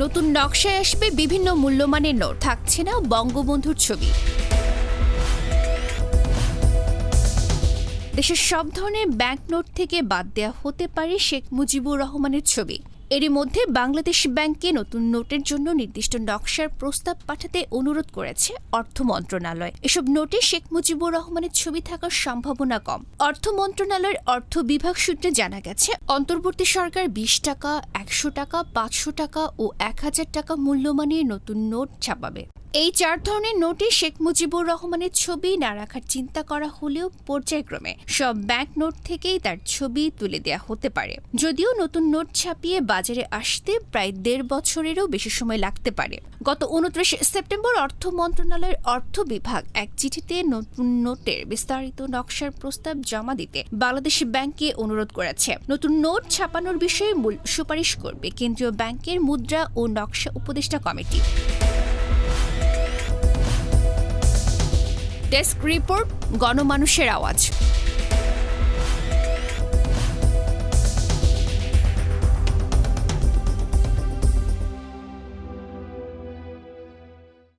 নতুন নকশায় আসবে বিভিন্ন মূল্যমানের নোট, থাকছে না বঙ্গবন্ধুর ছবি। দেশের সব ধরনের ব্যাংক নোট থেকে বাদ দেওয়া হতে পারে শেখ মুজিবুর রহমানের ছবি। এরই মধ্যে বাংলাদেশ ব্যাংককে নতুন নোটের জন্য নির্দিষ্ট নকশার প্রস্তাব পাঠাতে অনুরোধ করেছে অর্থ মন্ত্রণালয়। এসব নোটে শেখ মুজিবুর রহমানের ছবি থাকার সম্ভাবনা কম। অর্থ মন্ত্রণালয়ের অর্থ বিভাগ সূত্রে জানা গেছে, অন্তর্বর্তী সরকার 20 টাকা, 100 টাকা, 500 টাকা ও 1000 টাকা মূল্যমানের নতুন নোট ছাপাবে। এই 4 ধরনের নোটে শেখ মুজিবুর রহমানের ছবি না রাখার চিন্তা করা হলেও পর্যায়ক্রমে সব ব্যাংক নোট থেকেই তার ছবি তুলে দেওয়া হতে পারে। যদিও নতুন নোট ছাপিয়ে বাজারে আসতে প্রায় 1.5 বছরেরও বেশি সময় লাগতে পারে। গত 29 সেপ্টেম্বর অর্থ মন্ত্রণালয়ের অর্থ বিভাগ এক চিঠিতে নতুন নোটের বিস্তারিত নকশার প্রস্তাব জমা দিতে বাংলাদেশ ব্যাংককে অনুরোধ করেছে। নতুন নোট ছাপানোর বিষয়ে মূল সুপারিশ করবে কেন্দ্রীয় ব্যাংকের মুদ্রা ও নকশা উপদেষ্টা কমিটি। ডেস্ক রিপোর্ট, গণমানুষের আওয়াজ।